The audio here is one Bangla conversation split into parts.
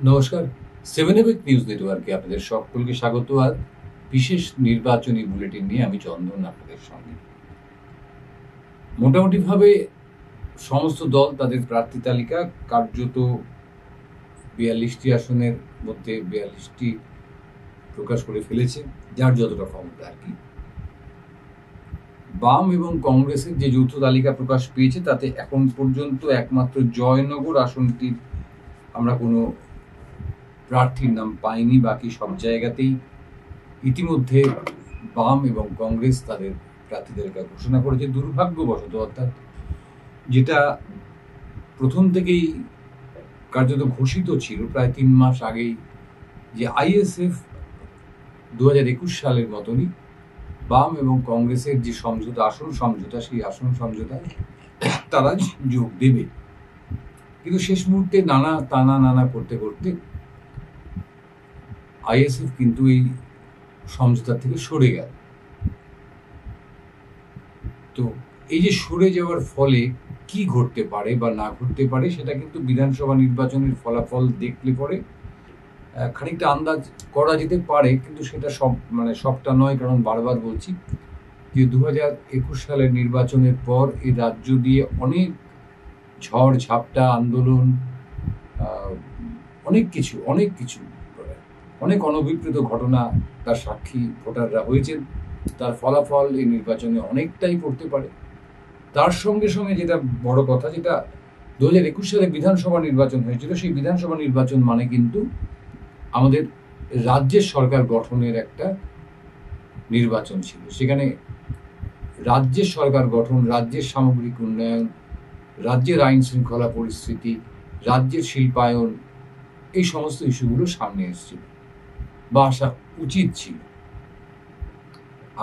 নমস্কার। 7 নিউজ নেটওয়ার্কে আপনাদের সকলকে স্বাগত। আর বিশেষ নির্বাচনী বুলেটিন নিয়ে আমি চন্দন আপনাদের সঙ্গে। মোটামুটিভাবে সমস্ত দল তাদের প্রার্থী তালিকা কার্যত 42টি আসনের মধ্যে 42টি প্রকাশ করে ফেলেছে, যার যতটা ক্ষমতা আর কি। বাম এবং কংগ্রেসের যে যৌথ তালিকা প্রকাশ পেয়েছে তাতে এখন পর্যন্ত একমাত্র জয়নগর আসনটির আমরা কোনো প্রার্থীর নাম পাইনি। বাকি সব জায়গাতেই ইতিমধ্যে বাম এবং কংগ্রেস তাদের প্রার্থী তালিকা ঘোষণা করেছে। দুর্ভাগ্যবশত, অর্থাৎ যেটা প্রথম থেকেই কার্যত ঘোষিত ছিল প্রায় 3 মাস আগেই, যে আইএসএফ 2021 সালের মতনই বাম এবং কংগ্রেসের যে সমঝোতা, আসন সমঝোতা, সেই আসন সমঝোতায় তারা যোগ দেবে। কিন্তু শেষ মুহূর্তে নানা করতে করতে আইএসএফ কিন্তু এই সমঝোতা থেকে সরে গেল। তো এই যে সরে যাওয়ার ফলে কি ঘটতে পারে বা না ঘটতে পারে, সেটা কিন্তু বিধানসভা নির্বাচনের ফলাফল দেখলে পরে খানিকটা আন্দাজ করা যেতে পারে। কিন্তু সেটা সবটা নয়, কারণ বারবার বলছি যে 2021 সালের নির্বাচনের পর এই রাজ্য দিয়ে অনেক ঝড় ঝাপটা, আন্দোলন, অনেক কিছু অনেক অনভিপ্রেত ঘটনা তার সাক্ষী ভোটাররা হয়েছেন। তার ফলাফল এই নির্বাচনে অনেকটাই পড়তে পারে। তার সঙ্গে সঙ্গে যেটা বড় কথা, যেটা 2021 সালে বিধানসভা নির্বাচন হয়েছিল, সেই বিধানসভা নির্বাচন মানে কিন্তু আমাদের রাজ্যের সরকার গঠনের একটা নির্বাচন ছিল। সেখানে রাজ্যের সরকার গঠন, রাজ্যের সামগ্রিক উন্নয়ন, রাজ্যের আইন শৃঙ্খলা পরিস্থিতি, রাজ্যের শিল্পায়ন, এই সমস্ত ইস্যুগুলো সামনে এসেছিল বা আসা উচিত ছিল।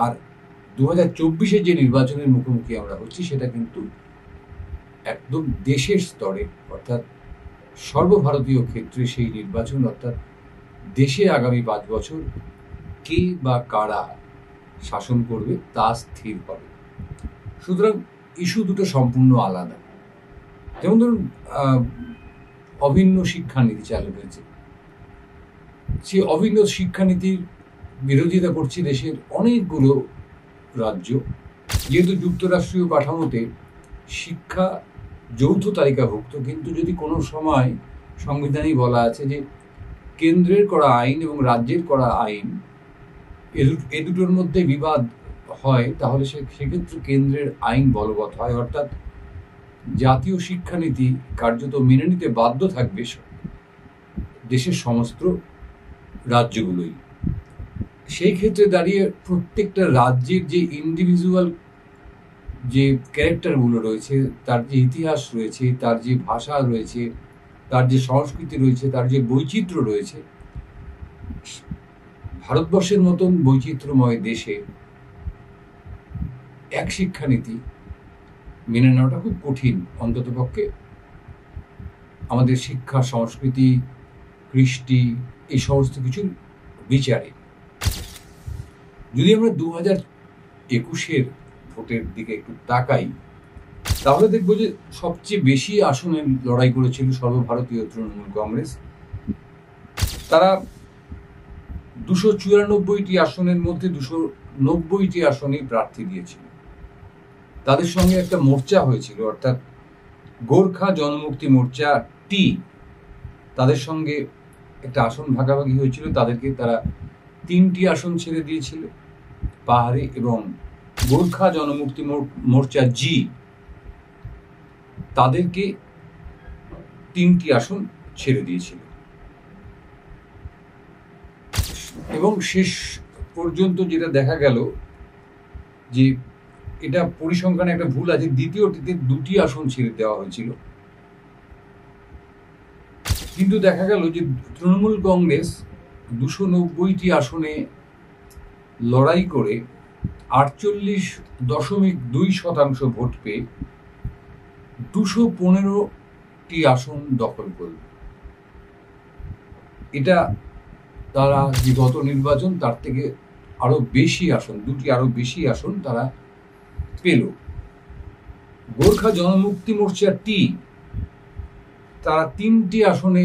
আর 2024 যে নির্বাচনের মুখোমুখি আমরা হচ্ছি, সেটা কিন্তু একদম দেশের স্তরে, অর্থাৎ সর্বভারতীয় ক্ষেত্রে সেই নির্বাচন, অর্থাৎ দেশে আগামী 5 বছর কে বা কারা শাসন করবে তা স্থির হবে। সুতরাং ইস্যু দুটো সম্পূর্ণ আলাদা। যেমন ধরুন, অভিন্ন শিক্ষানীতি চালু হয়েছে। সেই অভিন্ন শিক্ষানীতির বিরোধিতা করছে দেশের অনেকগুলো রাজ্য, যেহেতু যুক্তরাষ্ট্রীয় কাঠামোতে শিক্ষা যৌথ তালিকাভুক্ত। কিন্তু যদি কোনো সময় সংবিধানেই বলা আছে যে কেন্দ্রের করা আইন এবং রাজ্যের করা আইন এ দুটোর মধ্যে বিবাদ হয়, তাহলে সেক্ষেত্রে কেন্দ্রের আইন বলবৎ হয়। অর্থাৎ জাতীয় শিক্ষানীতি কার্যত মেনে নিতে বাধ্য থাকবে দেশের সমস্ত রাজ্যগুলোই। সেই ক্ষেত্রে দাঁড়িয়ে প্রত্যেকটা রাজ্যের যে ইন্ডিভিজুয়াল যে ক্যারেক্টারগুলো রয়েছে, তার যে ইতিহাস রয়েছে, তার যে ভাষা রয়েছে, তার যে সংস্কৃতি রয়েছে, তার যে বৈচিত্র্য রয়েছে, ভারতবর্ষের মতন বৈচিত্র্যময় দেশে এক শিক্ষানীতি মেনে নেওয়াটা খুব কঠিন, অন্ততপক্ষে আমাদের শিক্ষা, সংস্কৃতি, কৃষ্টি, এই সমস্ত কিছুর বিচারে। যদি আমরা 2021 ভোটের দিকে একটু তাকাই, তাহলে দেখবো যে সবচেয়ে বেশি আসনে লড়াই করেছিল সর্বভারতীয় তৃণমূল কংগ্রেস। তারা 294টি আসনের মধ্যে 290টি আসনেই প্রার্থী দিয়েছিল। তাদের সঙ্গে একটা মোর্চা হয়েছিল, অর্থাৎ গোর্খা জনমুক্তি মোর্চা টি, তাদের সঙ্গে একটা আসন ভাগাভাগি হয়েছিল। তাদেরকে তারা 3টি আসন ছেড়ে দিয়েছিল পাহাড়ে, এবং গোর্খা জনমুক্তি মোর্চা জি, তাদেরকে 3টি আসন ছেড়ে দিয়েছিল। এবং শেষ পর্যন্ত যেটা দেখা গেল যে এটা পরিসংখ্যানে একটা ভুল আছে, দ্বিতীয়টিতে 2টি আসন ছেড়ে দেওয়া হয়েছিল। কিন্তু দেখা গেল যে তৃণমূল কংগ্রেস 290টি আসনে লড়াই করে 48.2% ভোট পেয়ে 215টি আসন দখল করল। এটা তারা যে গত নির্বাচন তার থেকে আরো বেশি আসন, 2টি আরো বেশি আসন তারা পেল। গোর্খা জনমুক্তি মোর্চা টি, তারা 3টি আসনে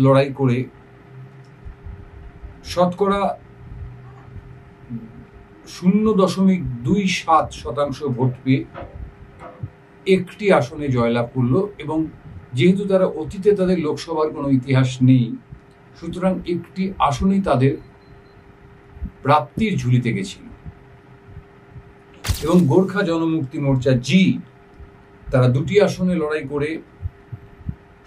লড়াই করে শতকরা 0.27% ভোট পেয়ে একটি আসনে জয়লাভ করলো। এবং যেহেতু তারা অতীতে তাদের লোকসভার কোনো ইতিহাস নেই, সুতরাং একটি আসনেই তাদের প্রাপ্তির ঝুলিতে গেছিল। এবং গোর্খা জনমুক্তি মোর্চা জি, তারা দুটি আসনে লড়াই করে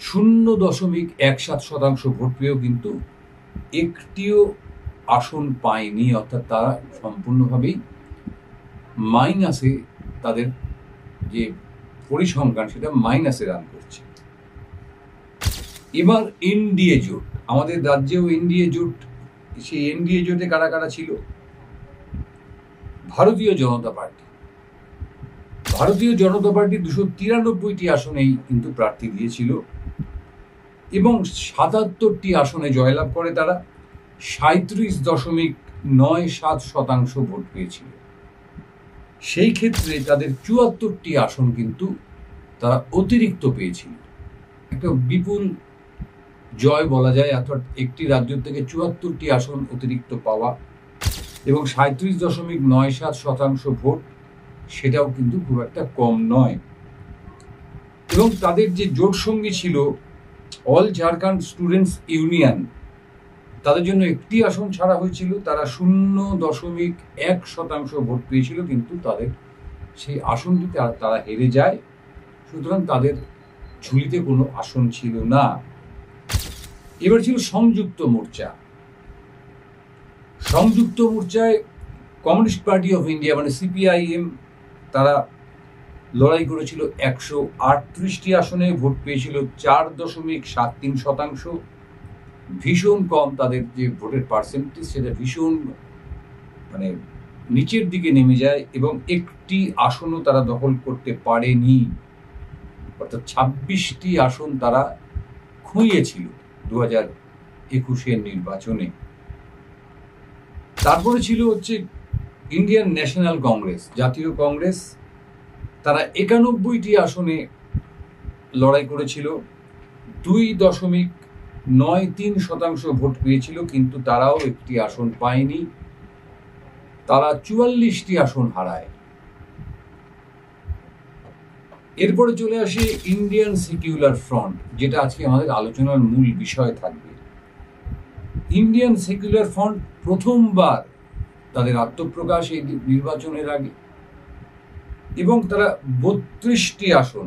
0.17% ভোট পেয়েও কিন্তু একটিও আসন পায়নি, অর্থাৎ তারা সম্পূর্ণভাবেই মাইনাসে, তাদের যে পরিসংখ্যান সেটা মাইনাসে রান করছে। এবার এনডিএ জোট, আমাদের রাজ্যেও এনডিএ জোট, সেই এনডিএ জোটে কারা কারা ছিল? ভারতীয় জনতা পার্টি। ভারতীয় জনতা পার্টি 293টি আসনেই কিন্তু প্রার্থী দিয়েছিল এবং 77টি আসনে জয়লাভ করে তারা 37.97% ভোট পেয়েছিল। সেই ক্ষেত্রে তাদের 74টি আসন কিন্তু তারা অতিরিক্ত পেয়েছিল। একটা বিপুল জয় বলা যায়, অর্থাৎ একটি রাজ্য থেকে 74টি আসন অতিরিক্ত পাওয়া এবং 37.97% ভোট, সেটাও কিন্তু খুব একটা কম নয়। এবং তাদের যে জোট সঙ্গী ছিল অল ঝাড়খণ্ড স্টুডেন্টস ইউনিয়ন, তাদের জন্য একটি আসন ছাড়া হয়েছিল। তারা 0.1% ভোট পেয়েছিল, কিন্তু তাদের সেই আসনটি তারা হেরে যায়। সুতরাং তাদের ঝুলিতে কোনো আসন ছিল না। এবার ছিল সংযুক্ত মোর্চা। সংযুক্ত মোর্চায় কমিউনিস্ট পার্টি অফ ইন্ডিয়া মানে সিপিআইএম, তারা লড়াই করেছিল 138টি আসনে, ভোট পেয়েছিল 4.73%। ভীষণ কম, তাদের যে ভোটের পার্সেন্টেজ সেটা ভীষণ মানে নিচের দিকে নেমে যায় এবং একটি আসনও তারা দখল করতে পারেনি, অর্থাৎ 26টি আসন তারা খুইয়েছিল 2021 নির্বাচনে। তারপরে ছিল হচ্ছে ইন্ডিয়ান ন্যাশনাল কংগ্রেস, জাতীয় কংগ্রেস, তারা 91টি আসনে লড়াই করেছিল, 2.93% ভোট পেয়েছিল, কিন্তু তারাও একটি আসন পায়নি। তারা 44টি আসন হারায়। এরপরে চলে আসে ইন্ডিয়ান সেকুলার ফ্রন্ট, যেটা আজকে আমাদের আলোচনার মূল বিষয় থাকবে। ইন্ডিয়ান সেকুলার ফ্রন্ট প্রথমবার তাদের আত্মপ্রকাশ এই নির্বাচনের আগে, এবং তারা 32টি আসন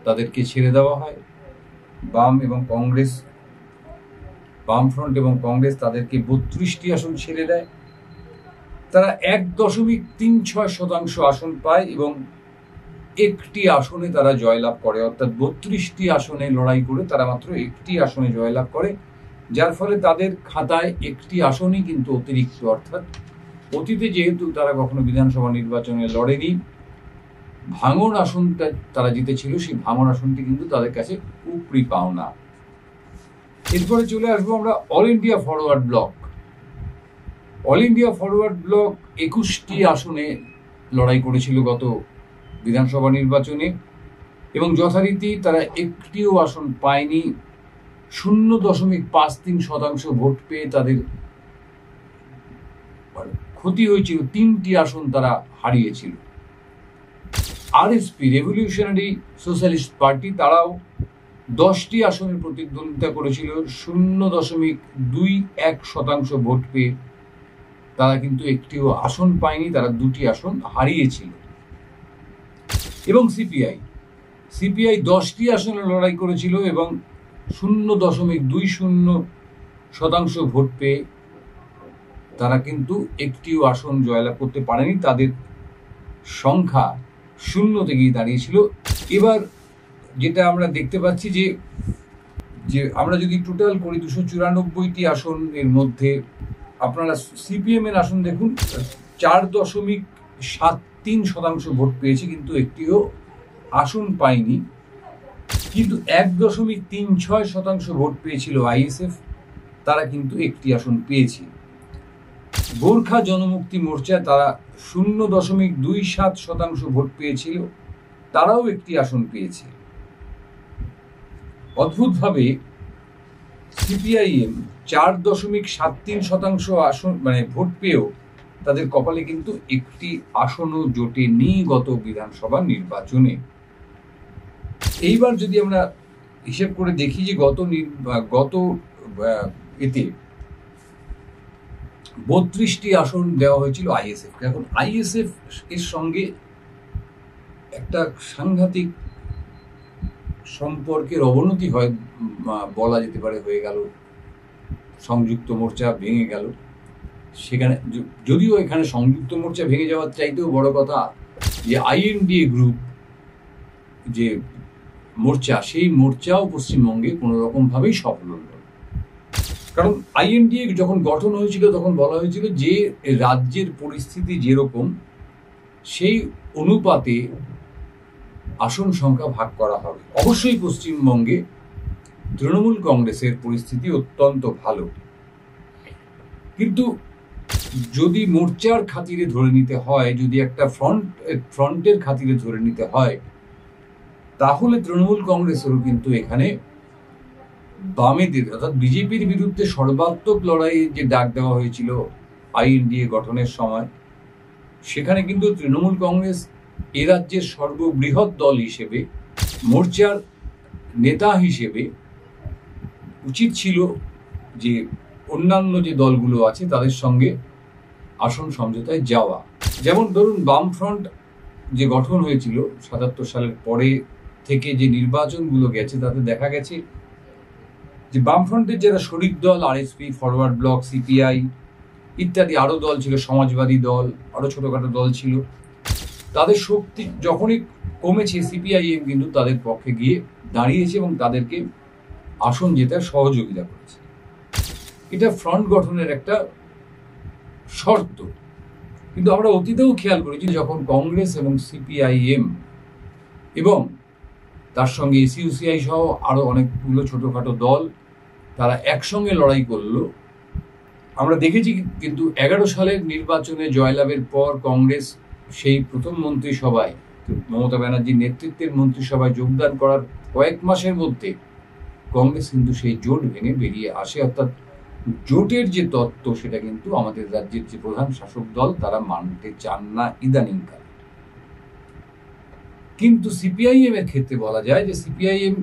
তাদেরকে ছেড়ে দেওয়া হয়। বাম এবং কংগ্রেস, বামফ্রন্ট এবং কংগ্রেস তাদেরকে 32টি আসন ছেড়ে দেয়। তারা 1.36% আসন পায় এবং একটি আসনে তারা জয়লাভ করে, অর্থাৎ 32টি আসনে লড়াই করে তারা মাত্র একটি আসনে জয়লাভ করে, যার ফলে তাদের খাতায় একটি আসনই কিন্তু অতিরিক্ত। অর্থাৎ অতীতে যেহেতু তারা কখনো বিধানসভা নির্বাচনে লড়েনি, ভাঙন আসনটা তারা জিতেছিল, সেই ভাঙন আসনটি কিন্তু তাদের কাছে উপরি পাওনা। এরপরে চলে আসবো আমরা অল ইন্ডিয়া ফরওয়ার্ড ব্লক। অল ইন্ডিয়া ফরওয়ার্ড ব্লক 21টি আসনে লড়াই করেছিল গত বিধানসভা নির্বাচনে এবং যথারীতি তারা একটিও আসন পায়নি। 0.53% ভোট পেয়ে তাদের ক্ষতি হয়েছিল, 3টি আসন তারা হারিয়েছিল। আরএসপি, রেভলিউশনারি সোশ্যালিস্ট পার্টি, তারাও 10টি আসনের প্রতিদ্বন্দ্বিতা করেছিল, 0.21% ভোট পেয়ে তারা কিন্তু একটিও আসন পায়নি, তারা 2টি আসন হারিয়েছিল। এবং সিপিআই 10টি আসনে লড়াই করেছিল এবং 0.20% ভোট পেয়ে তারা কিন্তু একটিও আসন জয়লাভ করতে পারেনি, তাদের সংখ্যা 0 থেকেই দাঁড়িয়েছিল। এবার যেটা আমরা দেখতে পাচ্ছি যে আমরা যদি টোটাল করি 294টি আসনের মধ্যে আপনারা সিপিএম এর আসন দেখুন, 4.73% ভোট পেয়েছে, কিন্তু একটিও আসন পায়নি। কিন্তু 1.36% ভোট পেয়েছিল আইএসএফ, তারা কিন্তু একটি আসন পেয়েছে। গোর্খা জনমুক্তি মোর্চা, তারা 0.27% ভোট পেয়েছিল, তারাও একটি আসন পেয়েছে। অদ্ভুতভাবে সিপিআইএম 4.73% আসন ভোট পেয়েও তাদের কপালে কিন্তু একটি আসনও জোটেনি গত বিধানসভা নির্বাচনে। এইবার যদি আমরা হিসেব করে দেখি যে গত এতে 32টি আসন দেওয়া হয়েছিল আইএসএফ। এখন আইএসএফ এর সঙ্গে একটা সাংঘাতিক সম্পর্কের অবনতি হয় বলা যেতে পারে, হয়ে গেল। সংযুক্ত মোর্চা ভেঙে গেল। সেখানে যদিও এখানে সংযুক্ত মোর্চা ভেঙে যাওয়ার চাইতেও বড় কথা যে আইএনডিএ গ্রুপ যে মোর্চা, সেই মোর্চাও পশ্চিমবঙ্গে কোনো রকম ভাবেই সফল হল। কারণ আইএনডিএ যখন গঠন হয়েছিল তখন বলা হয়েছিল যে রাজ্যের পরিস্থিতি যেরকম সেই অনুপাতে আসন সংখ্যা ভাগ করা হবে। অবশ্যই পশ্চিমবঙ্গে তৃণমূল কংগ্রেসের পরিস্থিতি অত্যন্ত ভালো, কিন্তু যদি মোর্চার খাতিরে ধরে নিতে হয়, যদি একটা ফ্রন্টের খাতিরে ধরে নিতে হয়, তাহলে তৃণমূল কংগ্রেসেরও কিন্তু এখানে বামেদের অর্থাৎ বিজেপির বিরুদ্ধে সর্বাত্মক লড়াইয়ে যে ডাক দেওয়া হয়েছিল আইএনডিএ গঠনের সময়, সেখানে কিন্তু তৃণমূল কংগ্রেস এ রাজ্যের সর্ববৃহৎ দল হিসেবে, মোর্চার নেতা হিসেবে উচিত ছিল যে অন্যান্য যে দলগুলো আছে তাদের সঙ্গে আসন সমঝোতায় যাওয়া। যেমন ধরুন বামফ্রন্ট যে গঠন হয়েছিল 77 সালের পরে থেকে যে নির্বাচনগুলো গেছে, তাতে দেখা গেছে যে বামফ্রন্টের যারা শরিক দল, আরএসপি, ফরওয়ার্ড ব্লক, সিপিআই ইত্যাদি আরো দল ছিল, সমাজবাদী দল, আরো ছোটখাটো দল ছিল, তাদের শক্তি যখনই কমেছে সিপিআইএম কিন্তু তাদের পক্ষে গিয়ে দাঁড়িয়েছে এবং তাদেরকে আসন জেতার সহযোগিতা করেছে। এটা ফ্রন্ট গঠনের একটা শর্ত। কিন্তু আমরা অতীতেও খেয়াল করেছি যখন কংগ্রেস এবং সিপিআইএম এবং তার সঙ্গে এসইউসিআই সহ আরো অনেকগুলো ছোটখাটো দল তারা একসঙ্গে লড়াই করলো, আমরা দেখেছি কিন্তু 11 সালের নির্বাচনে জয়লাভের পর কংগ্রেস সেই প্রথম মন্ত্রিসভায়, মমতা ব্যানার্জির নেতৃত্বের মন্ত্রিসভায় যোগদান করার কয়েক মাসের মধ্যে কংগ্রেস কিন্তু সেই জোট ভেঙে বেরিয়ে আসে। অর্থাৎ জোটের যে তত্ত্ব সেটা কিন্তু আমাদের রাজ্যের যে প্রধান শাসক দল তারা মানতে চান না ইদানিংকাল। কিন্তু সিপিআইএম এর ক্ষেত্রে বলা যায় যে সিপিআইএম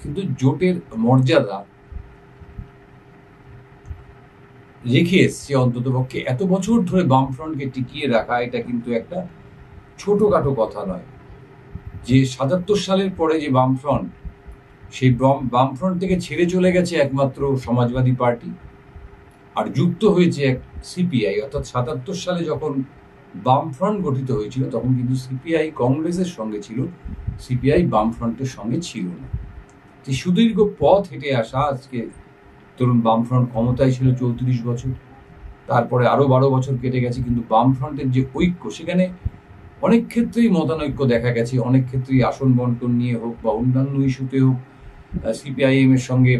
কিন্তু জোটের মর্যাদা রেখে এসছে। অন্ততপক্ষে এত বছর ধরে বামফ্রন্টকে টিকিয়ে রাখা এটা কিন্তু একটা ছোটখাটো কথা নয়। যে 77 সালের পরে যে বামফ্রন্ট, সেই বামফ্রন্ট থেকে ছেড়ে চলে গেছে একমাত্র সমাজবাদী পার্টি আর যুক্ত হয়েছে এক সিপিআই। অর্থাৎ 77 সালে যখন বামফ্রন্ট গঠিত হয়েছিল তখন কিন্তু সিপিআই কংগ্রেসের সঙ্গে ছিল, সিপিআই বামফ্রন্টের সঙ্গে ছিল না। যে সুদীর্ঘ পথ হেঁটে আসা, আজকে ধরুন বামফ্রন্ট ক্ষমতায় ছিল 34 বছর, তারপরে আরো 12 বছর কেটে গেছে, কিন্তু বামফ্রন্টের যে ঐক্য সেখানে অনেক ক্ষেত্রেই মতানৈক্য দেখা গেছে, অনেক ক্ষেত্রেই আসন বন্টন নিয়ে হোক বা অন্যান্য ইস্যুতে হোক সিপিআইএম এর সঙ্গে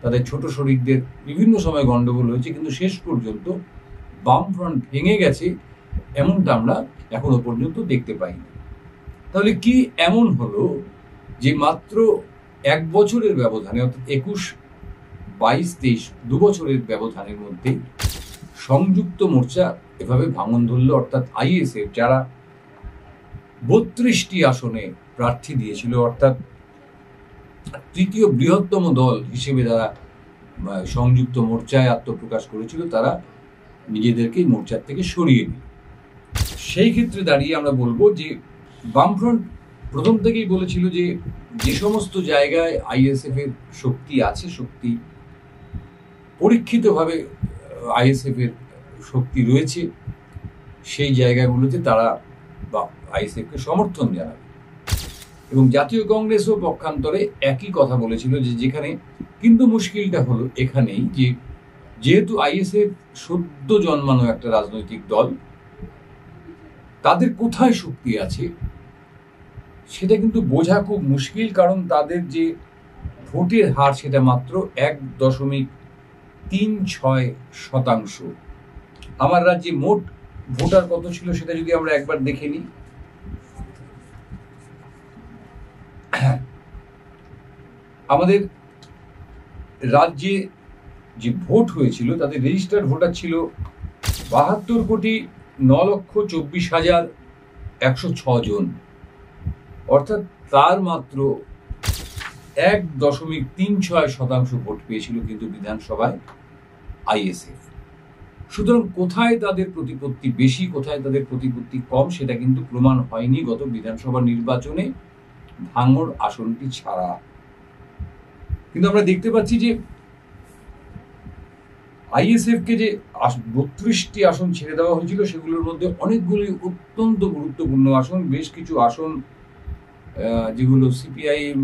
তাদের ছোট শরিকদের বিভিন্ন সময় গন্ডগোল হয়েছে, কিন্তু শেষ পর্যন্ত বামফ্রন্ট ভেঙে গেছে এমনটা আমরা এখনো পর্যন্ত দেখতে পাইনি। তাহলে কি এমন হলো যে মাত্র 1 বছরের ব্যবধানে, অর্থাৎ 21, 22, 23 2 বছরের ব্যবধানের মধ্যে সংযুক্ত মোর্চা এভাবে ভাঙন ধরল? অর্থাৎ আইএসএফ যারা 32টি আসনে প্রার্থী দিয়েছিল, অর্থাৎ তৃতীয় বৃহত্তম দল হিসেবে যারা সংযুক্ত মোর্চায় আত্মপ্রকাশ করেছিল, তারা নিজেদেরকে মোর্চার থেকে সরিয়ে দিল। সেই ক্ষেত্রে দাঁড়িয়ে আমরা বলবো যে বামফ্রন্ট প্রথম থেকেই বলেছিল যে যে সমস্ত জায়গায় আইএসএফ এর শক্তি আছে, শক্তি পরীক্ষিতভাবে আইএসএফ এর শক্তি রয়েছে, সেই জায়গাগুলোতে তারা আইএসএফ কে সমর্থন জানাবে। এবং জাতীয় কংগ্রেসও পক্ষান্তরে একই কথা বলেছিল যে যেখানে, কিন্তু মুশকিলটা হলো এখানেই যে যেহেতু আইএসএফ সদ্য জন্মানো একটা রাজনৈতিক দল, তাদের কোথায় শক্তি আছে সেটা কিন্তু বোঝা খুব মুশকিল। কারণ তাদের যে ভোটের হার সেটা মাত্র 1.36%। আমার রাজ্যে মোট ভোটার কত ছিল সেটা যদি আমরা একবার দেখে নিই, আমাদের রাজ্যে যে ভোট হয়েছিল তাদের রেজিস্টার্ড ভোটার ছিল ৭২,৯,২৪,১০৬ জন, অর্থাৎ তার মাত্র ১.৩৬% ভোট পেয়েছিল কিন্তু বিধানসভায় আইএসএফ। সুতরাং কোথায় তাদের প্রতিপত্তি বেশি, কোথায় তাদের প্রতিপত্তি কম, সেটা কিন্তু প্রমাণ হয়নি গত বিধানসভা নির্বাচনে ভাঙড় আসনটি ছাড়া। কিন্তু আমরা দেখতে পাচ্ছি যে আইএসএফ কে যে ৩২টি আসন ছেড়ে দেওয়া হয়েছিল সেগুলোর মধ্যে অনেকগুলি অত্যন্ত গুরুত্বপূর্ণ আসন, বেশ কিছু আসন যেগুলো সিপিআইএম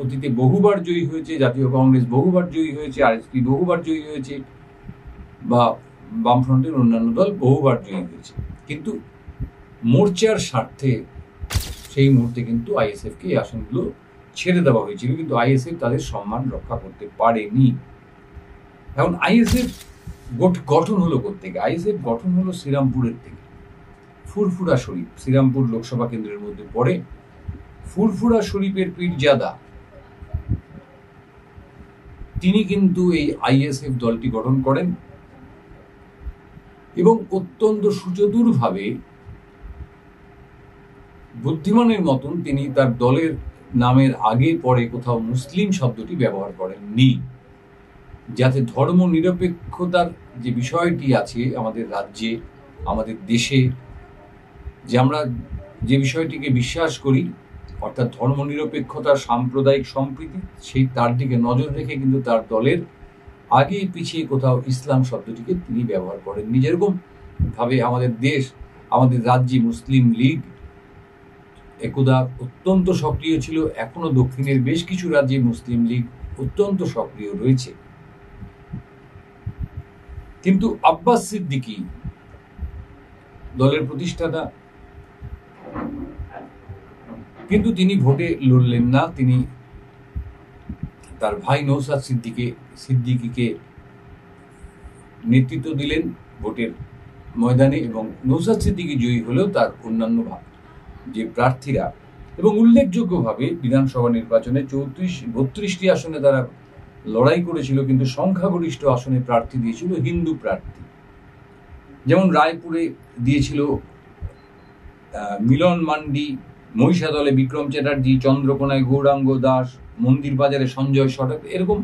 অতীতে বহুবার জয়ী হয়েছে, জাতীয় কংগ্রেস বহুবার জয়ী হয়েছে, আরএসপি বহুবার জয়ী হয়েছে, বা বামফ্রন্টের অন্যান্য দল বহুবার জয়ী হয়েছে, কিন্তু মোর্চার স্বার্থে সেই মুহূর্তে কিন্তু আইএসএফ কে এই আসনগুলো ছেড়ে দেওয়া হয়েছিল, কিন্তু আইএসএফ তাদের সম্মান রক্ষা করতে পারেনি। এখন আইএসএফ গঠন হলো কোত্থেকে? আইএসএফ গঠন হলো শ্রীরামপুরের থেকে। ফুরফুরা শরীফ শ্রীরামপুর লোকসভা কেন্দ্রের মধ্যে পড়ে। ফুরফুরা শরীফের পীরজাদা তিনি কিন্তু এই আইএসএফ দলটি গঠন করেন এবং অত্যন্ত সুচতুরভাবে বুদ্ধিমানের মতন তিনি তার দলের নামের আগে পরে কোথাও মুসলিম শব্দটি ব্যবহার করেননি, যাতে ধর্ম নিরপেক্ষতার যে বিষয়টি আছে আমাদের রাজ্যে, আমাদের দেশে, যে আমরা যে বিষয়টিকে বিশ্বাস করি, অর্থাৎ ধর্ম নিরপেক্ষতা, সাম্প্রদায়িক সম্প্রীতি, সেই তার দিকে নজর রেখে কিন্তু তার দলের আগে পিছিয়ে কোথাও ইসলাম শব্দটিকে তিনি ব্যবহার করেননি। যেরকম ভাবে আমাদের দেশ, আমাদের রাজ্যে মুসলিম লীগ একদা অত্যন্ত সক্রিয় ছিল, এখনো দক্ষিণের বেশ কিছু রাজ্যে মুসলিম লীগ অত্যন্ত সক্রিয় রয়েছে। কিন্তু আব্বাস সিদ্দিকী দলের প্রতিষ্ঠাতা, কিন্তু তিনি ভোটে লড়লেন না। তিনি তার ভাই নৌসাদ সিদ্দিকীকে নেতৃত্ব দিলেন ভোটের ময়দানে এবং নৌসাদ সিদ্দিকী জয়ী হলেও তার অন্যান্য যে প্রার্থীরা, এবং উল্লেখযোগ্যভাবে বিধানসভা নির্বাচনে 32টি আসনে তারা লড়াই করেছিল, কিন্তু সংখ্যাগরিষ্ঠ আসনে প্রার্থী দিয়েছিল হিন্দু প্রার্থী। যেমন রায়পুরে দিয়েছিল মিলন মান্ডি, মহিষাদলে বিক্রম চ্যাটার্জি, চন্দ্রকোনায় গৌরাঙ্গ দাস, মন্দির বাজারে সঞ্জয় সরকার, এরকম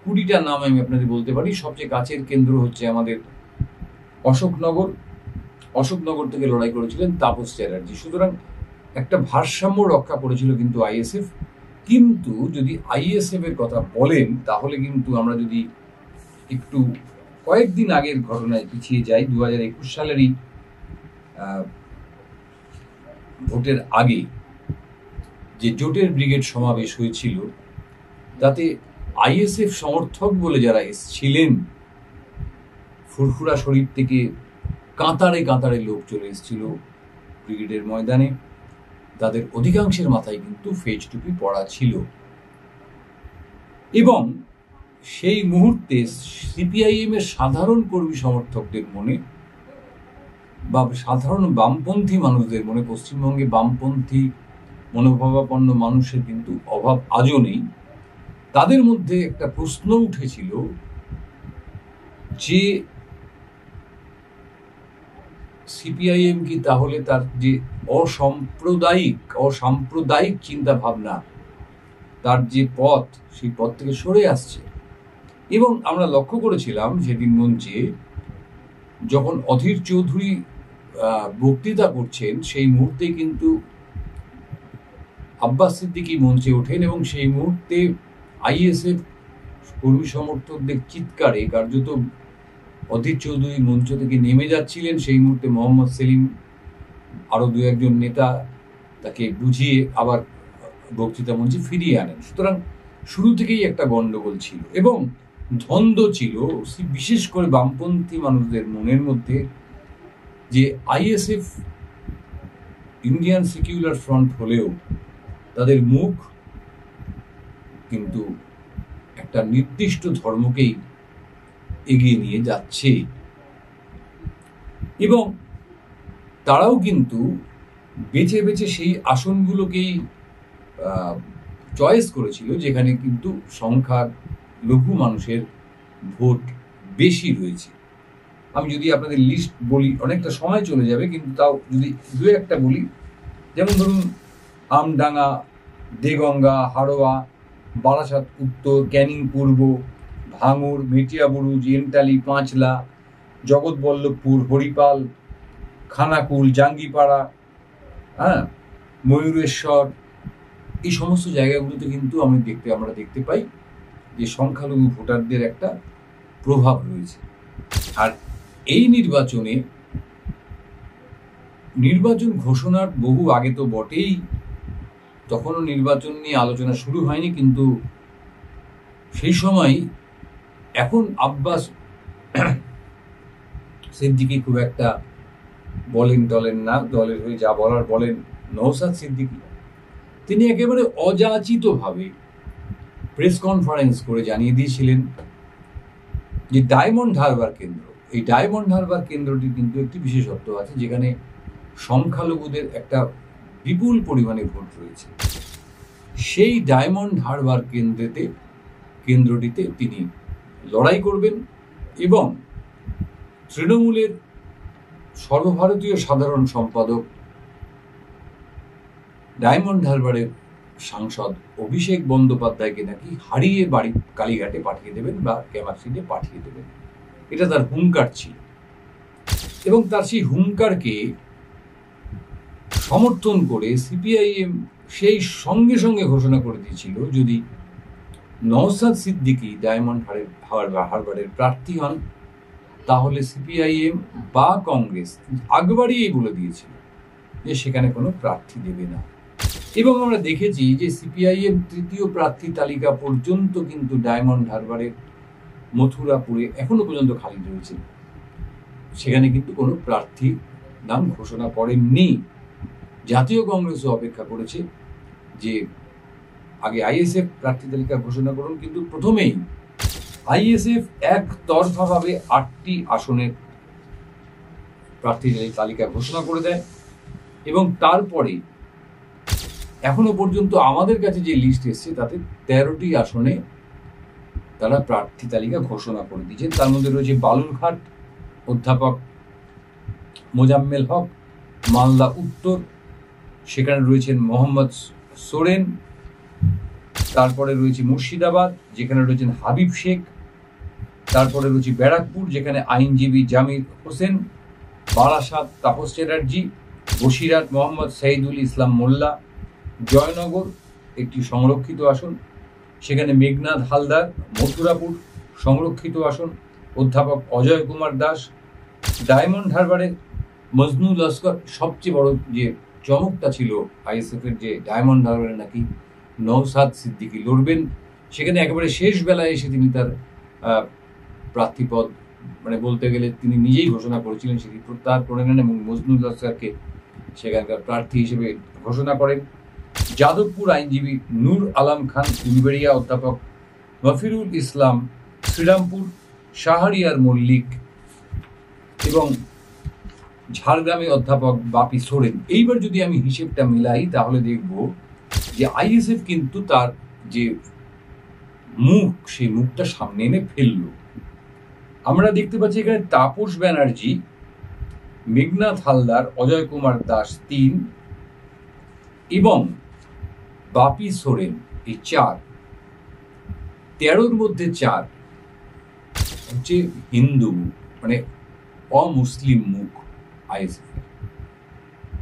20টা নাম আমি আপনাদের বলতে পারি। সবচেয়ে কাছের কেন্দ্র হচ্ছে আমাদের অশোকনগর থেকে লড়াই করেছিলেন তাপস চ্যাটার্জি। সুতরাং একটা ভারসাম্য রক্ষা করেছিল কিন্তু আইএসএফ। কিন্তু যদি আইএসএফ এর কথা বলেন তাহলে কিন্তু আমরা যদি একটু কয়েকদিন আগের ঘটনায় পিছিয়ে যাই, 2021 সালেরই ভোটের আগে যে জোটের ব্রিগেড সমাবেশ হয়েছিল, তাতে আইএসএফ সমর্থক বলে যারা এসেছিলেন, ফুরফুরা শরীফ থেকে কাতারে কাতারে লোক চলে এসেছিল ব্রিগেডের ময়দানে, তাদের অধিকাংশের মাথায় কিন্তু ফেজ টুপি পরা ছিল। এবং সেই মুহূর্তে সিপিআইএম এর সাধারণ কর্মী সমর্থকদের মনে বা সাধারণ বামপন্থী মানুষদের মনে, পশ্চিমবঙ্গে বামপন্থী মনোভাবাপন্ন মানুষের কিন্তু অভাব আজও নেই, তাদের মধ্যে একটা প্রশ্ন উঠেছিল যে সিপিআইএম কি তাহলে তার যে অসাম্প্রদায়িক চিন্তা ভাবনা, তার যে পথ, সেই পথ থেকে সরে আসছে। এবং আমরা লক্ষ্য করেছিলাম সেদিন মঞ্চে যখন অধীর চৌধুরী বক্তৃতা করছেন, সেই মুহূর্তে কিন্তু আব্বাস সিদ্দিকী মঞ্চে ওঠেন এবং সেই মুহূর্তে আইএসএফ কর্মী সমর্থকদের চিৎকারে কার্যত অধীর চৌধুরী মঞ্চ থেকে নেমে যাচ্ছিলেন। সেই মুহূর্তে মোহাম্মদ সেলিম আরো 2-1 নেতা তাকে বুঝিয়ে আবার বক্তৃতা মঞ্চে ফিরিয়ে আনেন। সুতরাং শুরু থেকেই একটা গন্ডগোল ছিল এবং দ্বন্দ্ব ছিল, বিশেষ করে বামপন্থী মানুষদের মনের মধ্যে, যে আইএসএফ ইন্ডিয়ান সেকুলার ফ্রন্ট হলেও তাদের মুখ কিন্তু একটা নির্দিষ্ট ধর্মকেই এগিয়ে নিয়ে যাচ্ছে এবং তারাও কিন্তু বেছে বেছে সেই আসনগুলোকেই চয়েস করেছিল যেখানে কিন্তু সংখ্যা লঘু মানুষের ভোট বেশি রয়েছে। আমি যদি আপনাদের লিস্ট বলি অনেকটা সময় চলে যাবে, কিন্তু তাও যদি দু একটা বলি, যেমন ধরুন আমডাঙ্গা, দেগঙ্গা, হাড়োয়া, বারাসাত উত্তর, ক্যানিং পূর্ব, ভাঙড়, মেটিয়াবুরুজ, এন্টালি, পাঁচলা, জগৎবল্লভপুর, হরিপাল, খানাকুল, জাঙ্গিপাড়া, ময়ূরেশ্বর, এই সমস্ত জায়গাগুলোতে কিন্তু আমরা দেখতে পাই যে সংখ্যালঘু ভোটারদের একটা প্রভাব রয়েছে। আর এই নির্বাচন ঘোষণার বহু আগে তো বটেই, তখনও নির্বাচন নিয়ে আলোচনা শুরু হয়নি, কিন্তু সেই সময় এখন আব্বাস সিদ্দিকী খুব একটা টলেন না, দলের হয়ে যা বলার বলেন। নওশাদ সিদ্দিকী তিনি একেবারে অযাচিতভাবে প্রেস কনফারেন্স করে জানিয়ে দিয়েছিলেন যে ডায়মন্ড হারবার কেন্দ্র, এই ডায়মন্ড হারবার কেন্দ্রটি কিন্তু একটি বিশেষত্ব আছে, যেখানে সংখ্যালঘুদের একটা বিপুল পরিমাণে ভোট রয়েছে। সেই ডায়মন্ড হারবার কেন্দ্রটিতে তিনি লড়াই করবেন এবং তৃণমূলের সর্বভারতীয় সাধারণ সম্পাদক, ডায়মন্ড হারবারের সাংসদ অভিষেক বন্দ্যোপাধ্যায়কে নাকি হারিয়ে বাড়ি কালীঘাটে পাঠিয়ে দেবেন বা ক্যামাক্সিতে পাঠিয়ে দেবেন, এটা তার হুঙ্কার ছিল। এবং তার সেই হুঙ্কারকে সমর্থন করে সিপিআইএম সেই সঙ্গে সঙ্গে ঘোষণা করে দিয়েছিল, যদি নওশাদ সিদ্দিকী ডায়মন্ড হারবারের প্রার্থী হন, তাহলে সিপিআইএম বা কংগ্রেস আগবারই বলে দিয়েছিল যে সেখানে কোনো প্রার্থী দেবে না। এবং আমরা দেখেছি যে সিপিআইএম তৃতীয় প্রার্থী তালিকা পর্যন্ত কিন্তু ডায়মন্ড হারবারের মথুরাপুরে এখনো পর্যন্ত খালি রয়েছে, সেখানে কিন্তু কোনো প্রার্থী নাম ঘোষণা করেননি। জাতীয় কংগ্রেসও অপেক্ষা করেছে যে আগে আইএসএফ প্রার্থী তালিকা ঘোষণা করুন, কিন্তু প্রথমেই আইএসএফ একতরফাভাবে 8টি আসনের প্রার্থী তালিকা ঘোষণা করে দেয় এবং তারপরে এখনো পর্যন্ত আমাদের কাছে যে লিস্ট এসছে তাতে 13টি আসনে তারা প্রার্থী তালিকা ঘোষণা করে দিয়েছেন। তার মধ্যে রয়েছে বালুরঘাট, অধ্যাপক মোজাম্মেল হক, মালদা উত্তর, সেখানে রয়েছেন মোহাম্মদ সোরেন, তারপরে রয়েছে মুর্শিদাবাদ, যেখানে রয়েছেন হাবিব শেখ, তারপরে রয়েছে ব্যারাকপুর, যেখানে আইনজীবী জামির হোসেন, বারাসাত তাপস চ্যাটার্জি, বসিরহাট মোহাম্মদ সাইদুল ইসলাম মোল্লা, জয়নগর একটি সংরক্ষিত আসন, সেখানে মেঘনাথ হালদার, মথুরাপুর সংরক্ষিত আসন, অধ্যাপক অজয় কুমার দাস, ডায়মন্ড হারবারে মজনু লস্কর। সবচেয়ে বড় যে চমকটা ছিল আইএসএফ এর, যে ডায়মন্ড হারবারে নাকি নওশাদ সিদ্দিকী লড়বেন, সেখানে একেবারে শেষ বেলায় এসে তিনি তার প্রার্থীপদ বলতে গেলে তিনি নিজেই ঘোষণা করেছিলেন, সেটি প্রত্যাহার করে নেন এবং মজনু লস্করকে সেখানকার প্রার্থী হিসেবে ঘোষণা করেন। যাদবপুর আইনজীবী নূর আলম খান উলবেড়িয়া, অধ্যাপক মফিরুল ইসলাম শ্রীরামপুর, শাহরিয়ার মল্লিক এবং ঝাড়গ্রামে অধ্যাপক বাপি সোরেন। এইবার যদি আমি হিসেবটা মিলাই তাহলে দেখব যে আইএসএফ কিন্তু তার যে মুখ, সেই মুখটা সামনে এনে ফেলল। আমরা দেখতে পাচ্ছি এখানে তাপস ব্যানার্জি, মেঘনাথ হালদার, অজয় কুমার দাস 3 এবং বাপি সোরেন, এই 4, 13র মধ্যে 4 হচ্ছে হিন্দু, অমুসলিম মুখ আইএসএফ।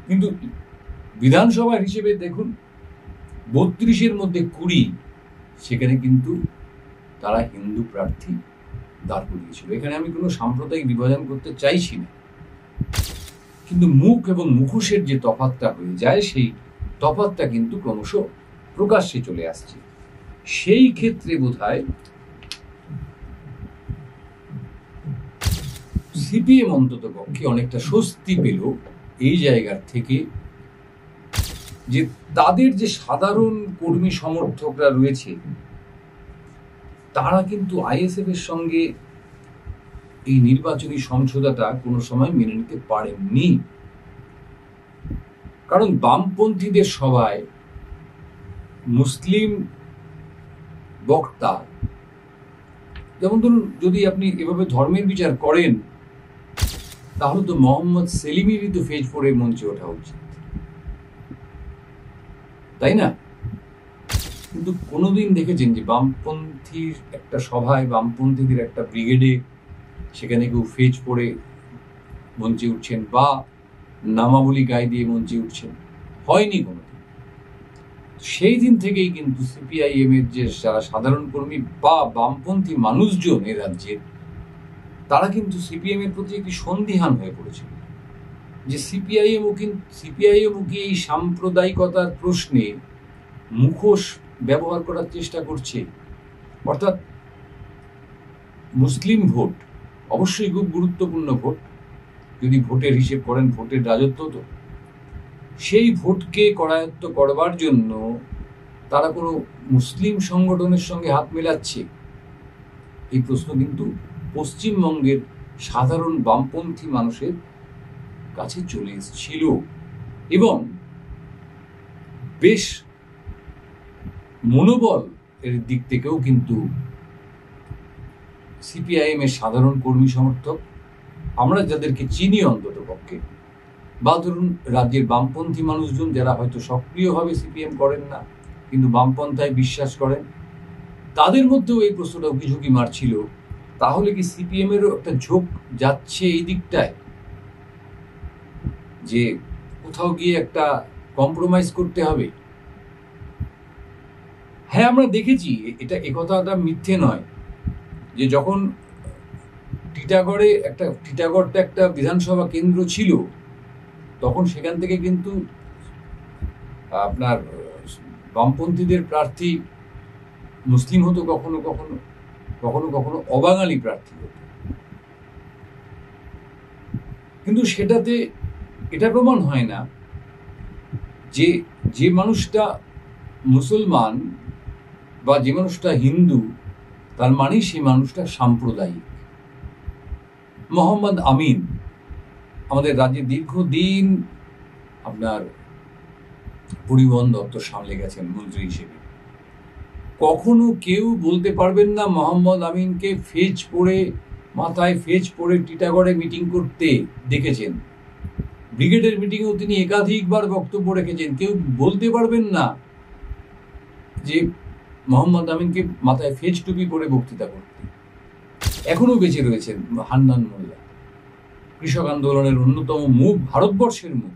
কিন্তু বিধানসভার হিসেবে দেখুন 32-এর মধ্যে 20, সেখানে কিন্তু তারা হিন্দু প্রার্থী দাঁড় করিয়েছিল। এখানে আমি কোনো সাম্প্রদায়িক বিভাজন করতে চাইছি না, কিন্তু মুখ এবং মুখোশের যে তফাৎটা হয়ে যায়, সেই তফাৎটা কিন্তু ক্রমশ প্রকাশ্যে চলে আসছে। সেই ক্ষেত্রে বোধহয় সিপিএম অন্তত পক্ষে অনেকটা স্বস্তি পেল এই জায়গার থেকে, যে তাদের যে সাধারণ কর্মী সমর্থকরা রয়েছে তারা কিন্তু আইএসএফ এর সঙ্গে এই নির্বাচনী সমঝোতাটা কোনো সময় মেনে নিতে পারেননি। কারণ বামপন্থীদের সভায় মুসলিম বক্তা যেমন ধরুন, যদি আপনি এভাবে ধর্মের বিচার করেন, তাহলে তো মোহাম্মদ সেলিমেরই তো ফেজ 4 মঞ্চে ওঠা উচিত, তাই না? কিন্তু কোনোদিন দেখেছেন যে বামপন্থীর একটা সভায়, বামপন্থীদের একটা ব্রিগেডে সেখানে কেউ ফেজ 4 মঞ্চে উঠছেন বা নামাবলী গায়ে দিয়ে মঞ্চে উঠছেন? হয়নি কোনোদিন। সেই দিন থেকেই কিন্তু সিপিআইএম এর যে যারা সাধারণ কর্মী বা বামপন্থী মানুষজন এ রাজ্যের, তারা কিন্তু সিপিএম এর প্রতি একটি সন্দিহান হয়ে পড়েছিল যে সিপিআইএম কি এই সাম্প্রদায়িকতার প্রশ্নে মুখোশ ব্যবহার করার চেষ্টা করছে। অর্থাৎ মুসলিম ভোট অবশ্যই খুব গুরুত্বপূর্ণ ভোট, যদি ভোটের হিসেব করেন, ভোটের রাজত্ব তো, সেই ভোটকে করায়ত্ত করবার জন্য তারা কোনো মুসলিম সংগঠনের সঙ্গে হাত মেলাচ্ছে, এই প্রশ্ন কিন্তু পশ্চিমবঙ্গের সাধারণ বামপন্থী মানুষের কাছে চলে এসেছিল। এবং বেশ মনোবল এর দিক থেকেও কিন্তু সিপিআইএম এর সাধারণ কর্মী সমর্থক, আমরা যাদেরকে চিনি অন্তত পক্ষে, বা ধরুন রাজ্যের বামপন্থী মানুষজন যারা হয়তো সক্রিয়ভাবে সিপিএম করেন না কিন্তু বামপন্থায় বিশ্বাস করেন, তাদের মধ্যেও এই প্রশ্নটা উকিঝুঁকি মারছিল, তাহলে কি সিপিএম এরও একটা ঝোঁক যাচ্ছে এই দিকটায় যে কোথাও গিয়ে একটা কম্প্রোমাইজ করতে হবে? হ্যাঁ, আমরা দেখেছি, একথাটা মিথ্যে নয় যে যখন টিটাগড়টা একটা বিধানসভা কেন্দ্র ছিল, তখন সেখান থেকে কিন্তু আপনার বামপন্থীদের প্রার্থী মুসলিম হতো, কখনো কখনো কখনো কখনো অবাঙালি প্রার্থী হতো। কিন্তু সেটাতে এটা প্রমাণ হয় না যে যে মানুষটা মুসলমান বা যে মানুষটা হিন্দু, তার মানে সেই মানুষটা সাম্প্রদায়িক। মোহাম্মদ আমিন আমাদের রাজ্যে দীর্ঘদিন আপনার পরিবহন দপ্তর সামলে গেছেন মন্ত্রী হিসেবে। কখনো কেউ বলতে পারবেন না মোহাম্মদ আমিনকে মাথায় ফেজ পরে টিটাগড়ে মিটিং করতে দেখেছেন। ব্রিগেডের মিটিংয়েও তিনি একাধিকবার বক্তব্য রেখেছেন। কেউ বলতে পারবেন না যে মোহাম্মদ আমিনকে মাথায় ফেজ টুপি পরে বক্তৃতা করতে। এখনো বেঁচে রয়েছেন হান্নান মোল্লা, কৃষক আন্দোলনের অন্যতম মুখ, ভারতবর্ষের মুখ,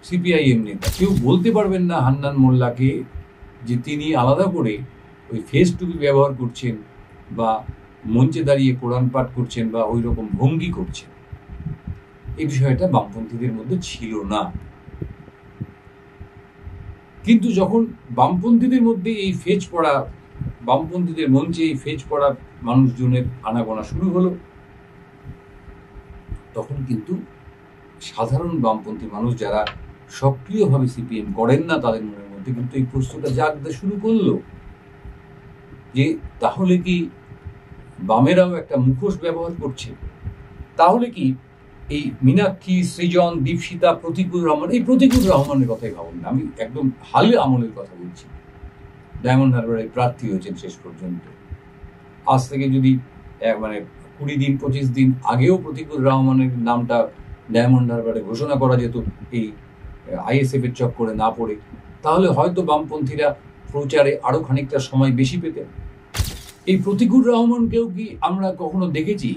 সিপিআইএম নেতা। কেউ বলতে পারবেন না হান্নান মোল্লাকে যে তিনি আলাদা করে ওই ফেস টুপি ব্যবহার করছেন বা মঞ্চে দাঁড়িয়ে কোরআন পাঠ করছেন বা ওই রকম ভঙ্গি করছেন। এই বিষয়টা বামপন্থীদের মধ্যে ছিল না। কিন্তু যখন বামপন্থীদের মধ্যে এই ফেজ পড়া, বামপন্থীদের মঞ্চে এই ফেজ পড়া মানুষজনের আনাগোনা শুরু হলো, তখন কিন্তু সাধারণ বামপন্থী মানুষ যারা সক্রিয়ভাবে সিপিএম করেন না, তাদের মনের মধ্যে কিন্তু এই প্রশ্নটা জাগতে শুরু করলো যে তাহলে কি বামেরাও একটা মুখোশ ব্যবহার করছে? তাহলে কি এই মীনাক্ষী, সৃজন, দীপশিতা, প্রতিকুর রহমান, এই প্রতিকুর রহমানের কথাই ভাবুন না, আমি একদম হালে আমলের কথা বলছি, ডায়মন্ড হারবারে প্রার্থী হয়েছেন শেষ পর্যন্ত। আজ থেকে যদি 20 দিন 25 দিন আগেও প্রতিকুর রহমানের নামটা ডায়মন্ড হারবারে ঘোষণা করা যেত এই আইএসএফ এর চক্করে না পড়ে, তাহলে হয়তো বামপন্থীরা প্রচারে আরো খানিকটা সময় বেশি পেতেন। এই প্রতিকুর রহমানকেও কি আমরা কখনো দেখেছি?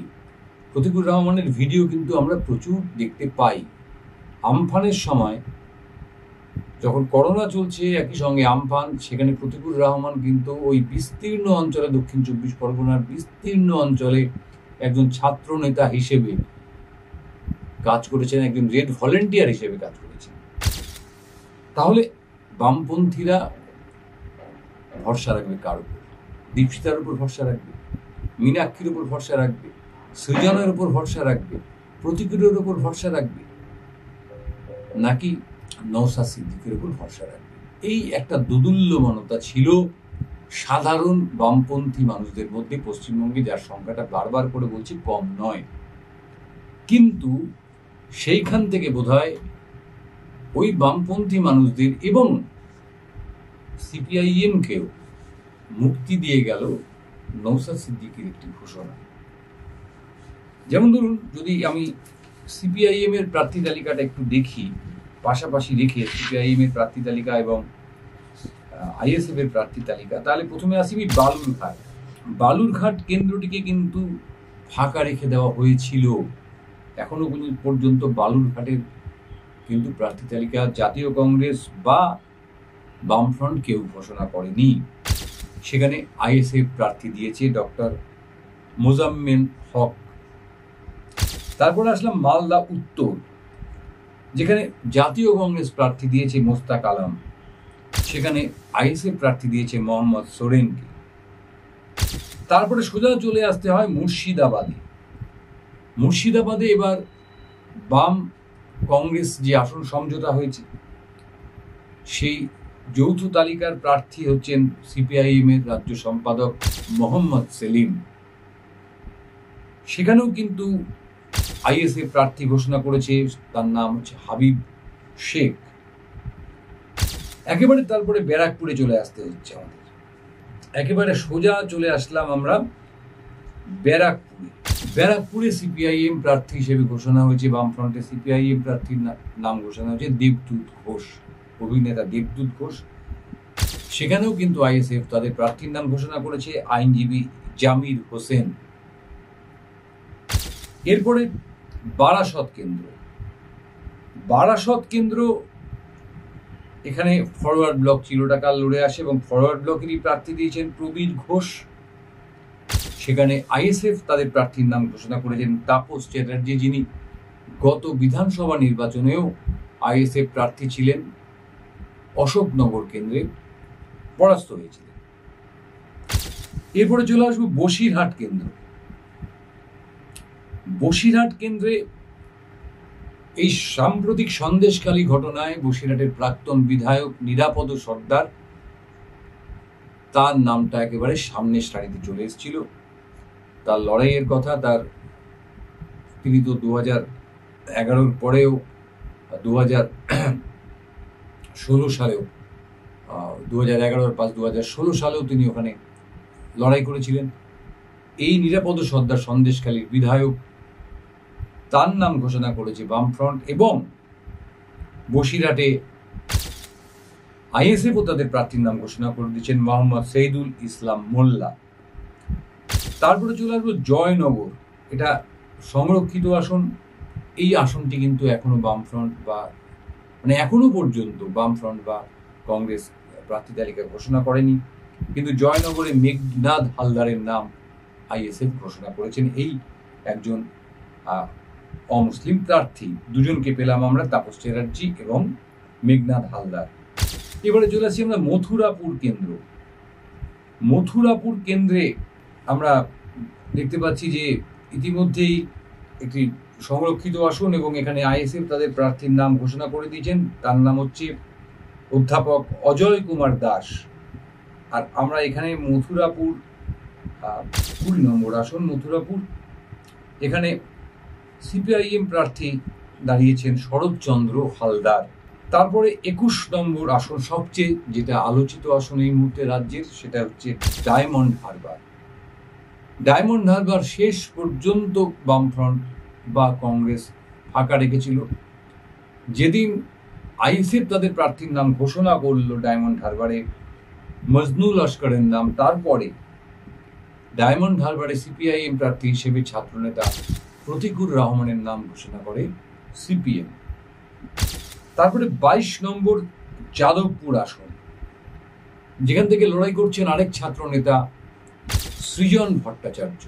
প্রতিকুর রহমানের ভিডিও কিন্তু আমরা প্রচুর দেখতে পাই। আমফানের সময় যখন করোনা চলছে, একই সঙ্গে আমফান, সেখানে প্রতিকুর রহমান কিন্তু ওই বিস্তীর্ণ অঞ্চলে, দক্ষিণ 24 পরগনার বিস্তীর্ণ অঞ্চলে একজন ছাত্র নেতা হিসেবে কাজ করেছেন, একজন রেড ভলেন্টিয়ার হিসেবে কাজ করেছেন। তাহলে বামপন্থীরা ভরসা রাখবে কার উপর? দীপশিতার উপর ভরসা রাখবে, মীনাক্ষীর উপর ভরসা রাখবে, সৃজনের উপর ভরসা রাখবে, প্রতিকুরের উপর ভরসা রাখবে, নাকি নওশাদ সিদ্দিকের উপর ভরসা রাখবে? এই একটা দোদুল্যমানতা ছিল সাধারণ বামপন্থী মানুষদের মধ্যে পশ্চিমবঙ্গে, যার সংখ্যাটা বারবার করে বলছি কম নয়। কিন্তু সেইখান থেকে বোধহয় ওই বামপন্থী মানুষদের এবং সিপিআইএম কেও মুক্তি দিয়ে গেল নওশাদ সিদ্দিকীর একটি ঘোষণা। যেমন ধরুন, যদি আমি সিপিআইএম এর প্রার্থী তালিকাটা একটু দেখি, পাশাপাশি রেখে সিপিআইএম এর প্রার্থী তালিকা এবং আইএসএফ এর প্রার্থী তালিকা, তাহলে প্রথমে আসি বালুরঘাট। বালুরঘাট কেন্দ্রটিকে কিন্তু ফাঁকা রেখে দেওয়া হয়েছিল। এখনো পর্যন্ত বালুরঘাটের কিন্তু প্রার্থী তালিকা জাতীয় কংগ্রেস বা বামফ্রন্ট কেউ ঘোষণা করেনি। সেখানে আইএসএফ প্রার্থী দিয়েছে ডক্টর মোজাম্মেল হক। তারপরে আসলাম মালদা উত্তর, যেখানে জাতীয় কংগ্রেস প্রার্থী দিয়েছে মোস্তাক আলম, সেখানে আইএসএফ প্রার্থী দিয়েছে মোহাম্মদ সোরেনকে। তারপরে সোজা চলে আসতে হয় মুর্শিদাবাদে। মুর্শিদাবাদে এবার বাম কংগ্রেস যে আসন সমঝোতা হয়েছে, সেই যৌথ তালিকার প্রার্থী হচ্ছেন সিপিআইএম এর রাজ্য সম্পাদক মোহাম্মদ সেলিম। সেখানেও কিন্তু আইএসএফ প্রার্থী ঘোষণা করেছে, তার নাম হচ্ছে হাবিব শেখ। একেবারে তারপরে ব্যারাকপুরে চলে আসতে হচ্ছে আমাদের। একেবারে সোজা চলে আসলাম আমরা ব্যারাকপুরে। ব্যারাকপুরে সিপিআইএম প্রার্থী হিসেবে ঘোষণা হয়েছে, বামফ্রন্টে সিপিআইএম প্রার্থীর নাম ঘোষণা হয়েছে দেবদূত ঘোষ, অভিনেতা দেবদূত ঘোষ। সেখানেও কিন্তু আইএসএফ তাদের প্রার্থীর নাম ঘোষণা করেছে, আইনজীবী জামির হোসেন। এরপরে বারাসত কেন্দ্র। বারাসত কেন্দ্র, এখানে ফরওয়ার্ড ব্লক চিরটাকাল লড়ে আসে এবং ফরওয়ার্ড ব্লকেরই প্রার্থী দিয়েছেন প্রবীর ঘোষ। সেখানে আইএসএফ তাদের প্রার্থীর নাম ঘোষণা করেছেন তাপস চ্যাটার্জি, যিনি গত বিধানসভা নির্বাচনেও আইএসএফ প্রার্থী ছিলেন, অশোকনগর কেন্দ্রে পরাস্ত হয়েছিলেন। এরপরে চলে আসবো বসিরহাট কেন্দ্র। বসিরহাট কেন্দ্রে এই সাম্প্রতিক সন্দেশখালী ঘটনায় বসিরহাটের প্রাক্তন বিধায়ক নিরাপদ সর্দার, তার নামটা একেবারে সামনের সারিতে চলে এসেছিল। তার লড়াইয়ের কথা, তিনি তো 2011 পরেও 2016 সালেও 2016 সালেও তিনি ওখানে লড়াই করেছিলেন। এই নিরাপদ সর্দার সন্দেশখালীর বিধায়ক, তার নাম ঘোষণা করেছে বামফ্রন্ট এবং বসিরহাটে আইএসএফ ও তাদের প্রার্থীর নাম ঘোষণা করে দিচ্ছেন মোহাম্মদ শহীদুল ইসলাম মোল্লা। তারপরে চলে আসবো জয়নগর, এটা সংরক্ষিত আসন। এই আসনটি কিন্তু এখনো বামফ্রন্ট বা এখনো পর্যন্ত বামফ্রন্ট বা কংগ্রেস প্রার্থী তালিকা ঘোষণা করেনি, কিন্তু জয়নগরে মেঘনাদ হালদারের নাম আইএসএফ ঘোষণা করেছেন। এই একজন অমুসলিম প্রার্থী, দুজনকে পেলাম আমরা, তাপস চ্যাটার্জি এবং মেঘনাদ হালদার। এবারে চলে আসছি আমরা মথুরাপুর কেন্দ্র। মথুরাপুর কেন্দ্রে আমরা দেখতে পাচ্ছি যে ইতিমধ্যেই একটি সংরক্ষিত আসন এবং এখানে আইএসএফ তাদের প্রার্থীর নাম ঘোষণা করে দিয়েছেন। তার নাম হচ্ছে অধ্যাপক অজয় কুমার দাস। আর আমরা এখানে মথুরাপুর 20 নম্বর আসন মথুরাপুর, এখানে সিপিআইএম প্রার্থী দাঁড়িয়েছেন শরৎচন্দ্র হালদার। তারপরে 21 নম্বর আসন, সবচেয়ে যেটা আলোচিত আসন এই মুহূর্তে রাজ্যের, সেটা হচ্ছে ডায়মন্ড হারবার। ডায়মন্ড হারবার শেষ পর্যন্ত বামফ্রন্ট বা কংগ্রেস ফাঁকা রেখেছিল। যেদিন আইএসএফ তাদের প্রার্থীর নাম ঘোষণা করলো ডায়মন্ড হারবারে মজনু লস্করের নাম, তারপরে ডায়মন্ড হারবারে সিপিআইএম প্রার্থী হিসেবে ছাত্রনেতা প্রতিকুর রহমানের নাম ঘোষণা করে সিপিএম। তারপরে 22 নম্বর যাদবপুর আসন, যেখান থেকে লড়াই করছেন আরেক ছাত্র নেতা সৃজন ভট্টাচার্য।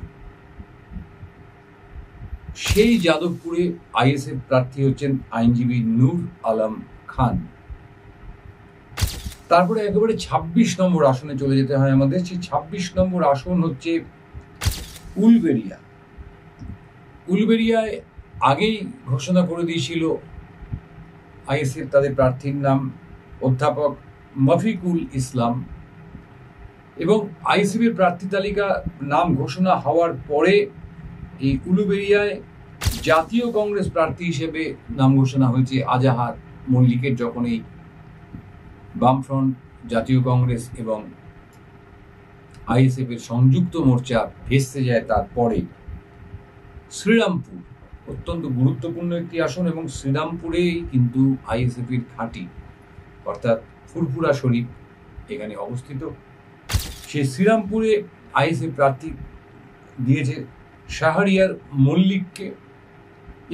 সেই যাদবপুরে আইএসএফ প্রার্থী হচ্ছেন আইনজীবী নূর আলম খান। তারপরে একেবারে 26 নম্বর আসনে চলে যেতে হয় আমাদের। সেই 26 নম্বর আসন হচ্ছে উলবেড়িয়া। উলবেড়িয়ায় আগেই ঘোষণা করে দিয়েছিল আইএসএফ তাদের প্রার্থীর নাম অধ্যাপক মফিকুল ইসলাম, এবং আইএসএফ এর প্রার্থী তালিকা নাম ঘোষণা হওয়ার পরে এই উলুবেড়িয়ায় জাতীয় কংগ্রেস প্রার্থী হিসেবে নাম ঘোষণা হয়েছে আজাহার মল্লিকের, যখন এই বামফ্রন্ট, জাতীয় কংগ্রেস এবং আইএসএফ এর সংযুক্ত মোর্চা ভেস্তে যায় তারপরে শ্রীরামপুর অত্যন্ত গুরুত্বপূর্ণ একটি আসন, এবং শ্রীরামপুরেই কিন্তু আইএসএফ এর ঘাঁটি অর্থাৎ ফুরফুরা শরীফ এখানে অবস্থিত। সেই শ্রীরামপুরে আইএসএফ প্রার্থী দিয়েছে শাহরিয়ার মল্লিককে,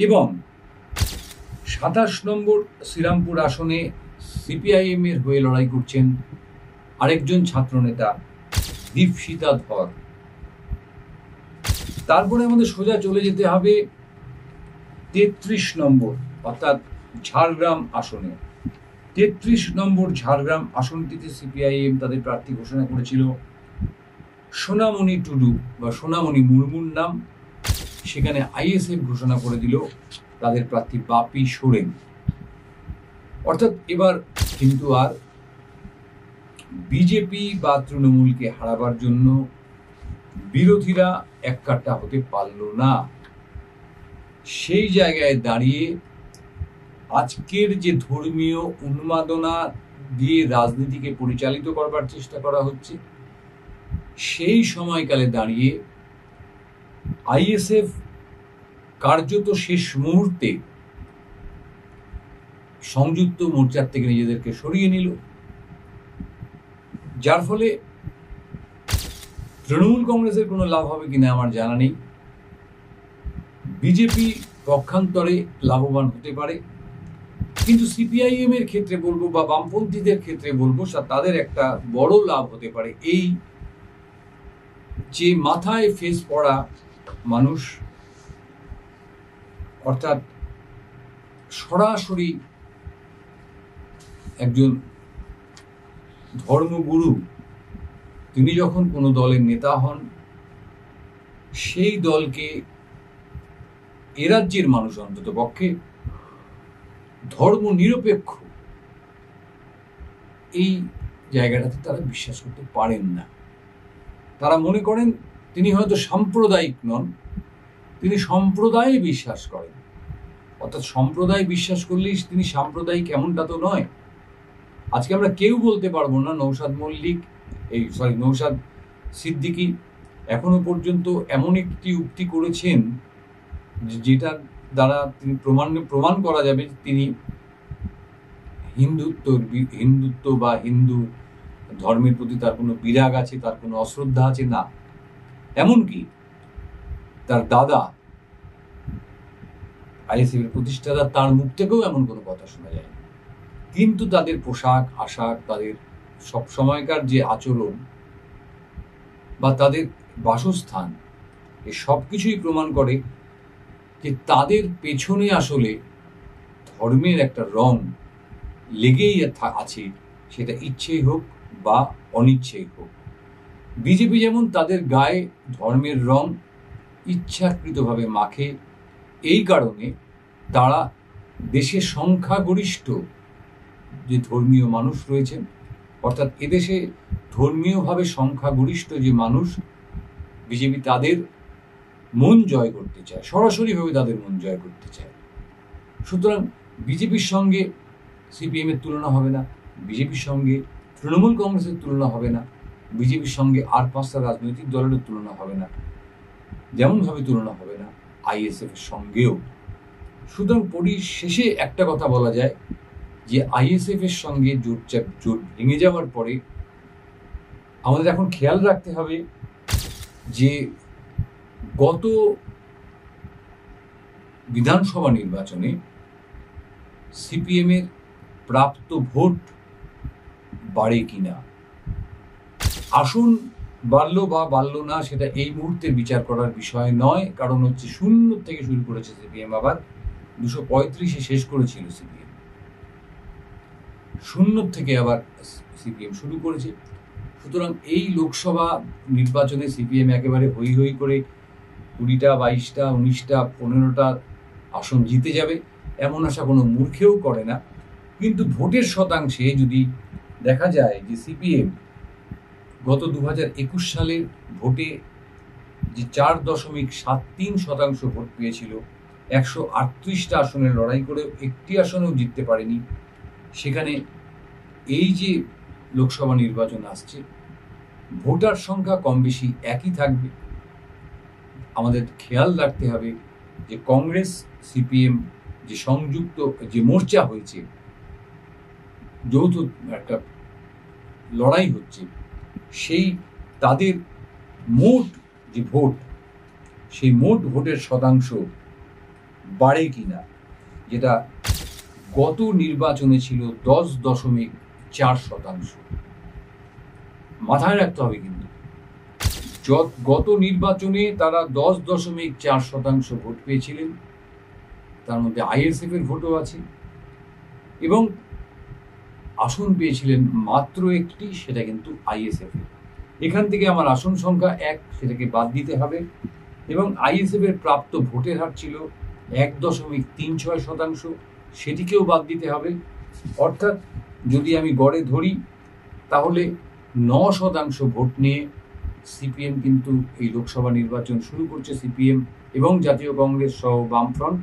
এবং 27 নম্বর শ্রীরামপুর আসনে সিপিআইএম এর হয়ে লড়াই করছেন আরেকজন ছাত্রনেতা দীপশিতা ধর। তারপরে আমাদের সোজা চলে যেতে হবে 33 নম্বর অর্থাৎ ঝাড়গ্রাম আসনে। 33 নম্বর ঝাড়গ্রাম আসনটিতে সিপিআইএম তাদের প্রার্থী ঘোষণা করেছিল সোনামণি টুডু বা সোনামণি মুর্মুর নাম। সেখানে আইএসএফ ঘোষণা করে দিল তাদের প্রার্থী বাপি সোরেন। অর্থাৎ এবার কিন্তু আর বিজেপি বা তৃণমূলকে হারাবার জন্য বিরোধীরা এককাট্টা হতে পারল না। সেই জায়গায় দাঁড়িয়ে আজকের যে ধর্মীয় উন্মাদনা দিয়ে রাজনীতিকে পরিচালিত করবার চেষ্টা করা হচ্ছে, সেই সময়কালে দাঁড়িয়ে আইএসএফ কার্যত শেষ মুহূর্তে সংযুক্ত মোর্চার থেকে নিজেদেরকে সরিয়ে নিল, যার ফলে তৃণমূল কংগ্রেসের কোনো লাভ হবে কিনা আমার জানা নেই। বিজেপি পক্ষান্তরে লাভবান হতে পারে, কিন্তু সিপিআইএম এর ক্ষেত্রে বলবো বা বামপন্থীদের ক্ষেত্রে বলবো তাদের একটা বড় লাভ হতে পারে এই যে মাথায় ফেস পড়া মানুষ, অর্থাৎ সরাসরি একজন ধর্মগুরু তিনি যখন কোনো দলের নেতা হন, সেই দলকে এ রাজ্যের মানুষ অন্তত পক্ষে ধর্ম নিরপেক্ষ এই জায়গাটাতে তারা বিশ্বাস করতে পারেন না। তারা মনে করেন তিনি হয়তো সাম্প্রদায়িক নন, তিনি সম্প্রদায়ে বিশ্বাস করেন। অর্থাৎ সম্প্রদায় বিশ্বাস করলেই তিনি সাম্প্রদায়িক এমনটা তো নয়। আজকে আমরা কেউ বলতে পারবো না নৌসাদ সিদ্দিকী এখনো পর্যন্ত এমন একটি উক্তি করেছেন যেটা দ্বারা তিনি প্রমাণ করা যাবে তিনি হিন্দুত্ব বা হিন্দু ধর্মের প্রতি তার কোনো বিরাগ আছে, তার কোনো অশ্রদ্ধা আছে না। এমনকি তার দাদা আইএসএফ এর প্রতিষ্ঠাতা, তার মুখ থেকেও এমন কোনো কথা শোনা যায় না। কিন্তু তাদের পোশাক আশাক, তাদের সব সময়কার যে আচরণ বা তাদের বাসস্থান, এই সব কিছুই প্রমাণ করে যে তাদের পেছনে আসলে ধর্মের একটা রং লেগেই আছে, সেটা ইচ্ছেই হোক বা অনিচ্ছেই হোক। বিজেপি যেমন তাদের গায়ে ধর্মের রং ইচ্ছাকৃতভাবে মাখে, এই কারণে তারা দেশের সংখ্যাগরিষ্ঠ যে ধর্মীয় মানুষ রয়েছেন, অর্থাৎ এদেশে ধর্মীয়ভাবে সংখ্যাগরিষ্ঠ যে মানুষ, বিজেপি তাদের মন জয় করতে চায়, সরাসরিভাবে তাদের মন জয় করতে চায়। সুতরাং বিজেপির সঙ্গে সিপিএম এর তুলনা হবে না, বিজেপির সঙ্গে তৃণমূল কংগ্রেসের তুলনা হবে না, বিজেপির সঙ্গে আর 5টা রাজনৈতিক দলেরও তুলনা হবে না, যেমনভাবে তুলনা হবে না আইএসএফ এর সঙ্গেও। সুতরাং পরিশেষে একটা কথা বলা যায় যে আইএসএফ এর সঙ্গে জোট ভেঙে যাওয়ার পরে আমাদের এখন খেয়াল রাখতে হবে যে গত বিধানসভা নির্বাচনে সিপিএম এর প্রাপ্ত ভোট বাড়ে কিনা। আসন বাড়লো বা বাড়লো না সেটা এই মুহূর্তে বিচার করার বিষয় নয়, কারণ হচ্ছে 0 থেকে শুরু করেছে সিপিএম, আবার 235-এ শেষ করেছিল সিপিএম, 0 থেকে আবার সিপিএম শুরু করেছে। সুতরাং এই লোকসভা নির্বাচনে সিপিএম একেবারে হই হই করে 20টা 22টা 19টা 15টা আসন জিতে যাবে এমন আশা কোনো মূর্খেও করে না। কিন্তু ভোটের শতাংশে যদি দেখা যায় যে সিপিএম গত 2021 সালের ভোটে যে 4.73% ভোট পেয়েছিল, 138টা আসনের লড়াই করে একটি আসনেও জিততে পারেনি, সেখানে এই যে লোকসভা নির্বাচন আসছে ভোটার সংখ্যা কম বেশি একই থাকবে। আমাদের খেয়াল রাখতে হবে যে কংগ্রেস সিপিএম যে সংযুক্ত যে মোর্চা হয়েছে, যৌথ একটা লড়াই হচ্ছে, সেই তাদের মোট যে ভোট, সেই মোট ভোটের শতাংশ বাড়ে কিনা, যেটা গত নির্বাচনে ছিল 10.4%। মাথায় রাখতে হবে কিন্তু গত নির্বাচনে তারা 10.4% ভোট পেয়েছিলেন, তার মধ্যে আইএসএফ এর ভোটও আছে, এবং আসন পেয়েছিলেন মাত্র একটি, সেটা কিন্তু আইএসএফ এর। এখান থেকে আমার আসন সংখ্যা 1, সেটাকে বাদ দিতে হবে, এবং আইএসএফ এর প্রাপ্ত ভোটের হার ছিল 1.36%, সেটিকেও বাদ দিতে হবে। অর্থাৎ যদি আমি গড়ে ধরি তাহলে 9% ভোট নিয়ে সিপিএম কিন্তু এই লোকসভা নির্বাচন শুরু করছে, সিপিএম এবং জাতীয় কংগ্রেস সহ বামফ্রন্ট,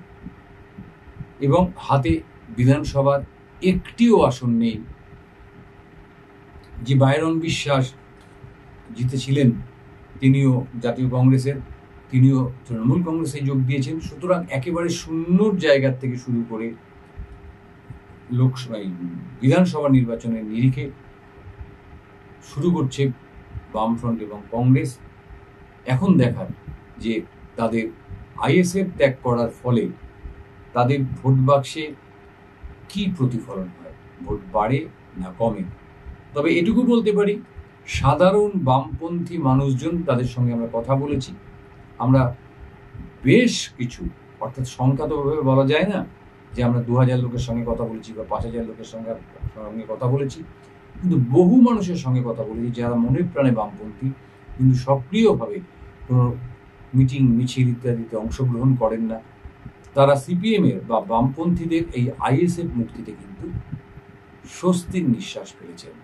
এবং হাতে বিধানসভার একটিও আসন নেই। যে বাইরন বিশ্বাস জিতেছিলেন তিনিও জাতীয় কংগ্রেসের, তিনিও তৃণমূল কংগ্রেসে যোগ দিয়েছেন। সুতরাং একেবারে শূন্যর জায়গা থেকে শুরু করে লোকসভা বিধানসভা নির্বাচনের নিরিখে শুরু করছে বামফ্রন্ট এবং কংগ্রেস। এখন দেখার যে তাদের আইএসএফ ত্যাগ করার ফলে তাদের ভোট বাক্সে কি প্রতিফলন হয়, ভোট বাড়ে না কমে। তবে এটুকু বলতে পারি, সাধারণ বামপন্থী মানুষজন, তাদের সঙ্গে আমরা কথা বলেছি, আমরা বেশ কিছু, অর্থাৎ সংখ্যা তো ওভাবে বলা যায় না যে আমরা 2000 লোকের সঙ্গে কথা বলেছি বা 5000 লোকের সঙ্গে কথা বলেছি, কিন্তু বহু মানুষের সঙ্গে কথা বলেছি যারা মনে প্রাণে বামপন্থী, কিন্তু সক্রিয়ভাবে কোনো মিটিং মিছিল ইত্যাদিতে অংশগ্রহণ করেন না। তারা সিপিএম এর বা বামপন্থীদের এই আইএসএফ মুক্তিতে কিন্তু স্বস্তির নিঃশ্বাস ফেলেছেন।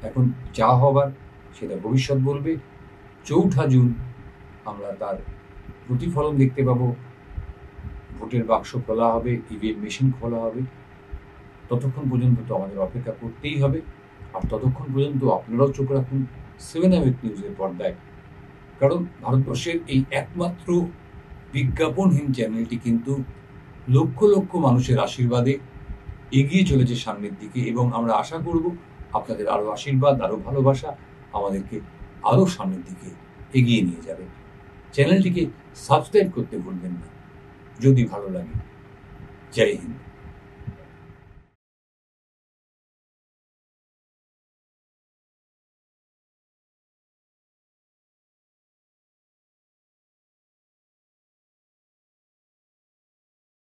এখন যা হবার সেটা ভবিষ্যৎ বলবে। 4 জুন আমরা তার প্রতিফলন দেখতে পাবো। ভোটের বাক্স খোলা হবে, ইভিএম মেশিন খোলা হবে। ততক্ষণ পর্যন্ত তো আমাদের অপেক্ষা করতেই হবে, আর ততক্ষণ পর্যন্ত আপনারাও চোখ রাখুন 7 আওয়ার নিউজের পর্দায়। কারণ ভারতবর্ষের এই একমাত্র বিজ্ঞাপনহীন চ্যানেলটি কিন্তু লক্ষ লক্ষ মানুষের আশীর্বাদে এগিয়ে চলেছে সামনের দিকে, এবং আমরা আশা করব আপনাদের আরো আশীর্বাদ, আরো ভালোবাসা আমাদেরকে আরো সামনের দিকে এগিয়ে নিয়ে যাবে। চ্যানেলটিকে সাবস্ক্রাইব করতে ভুলবেন না যদি ভালো লাগে। জয় হিন্দ।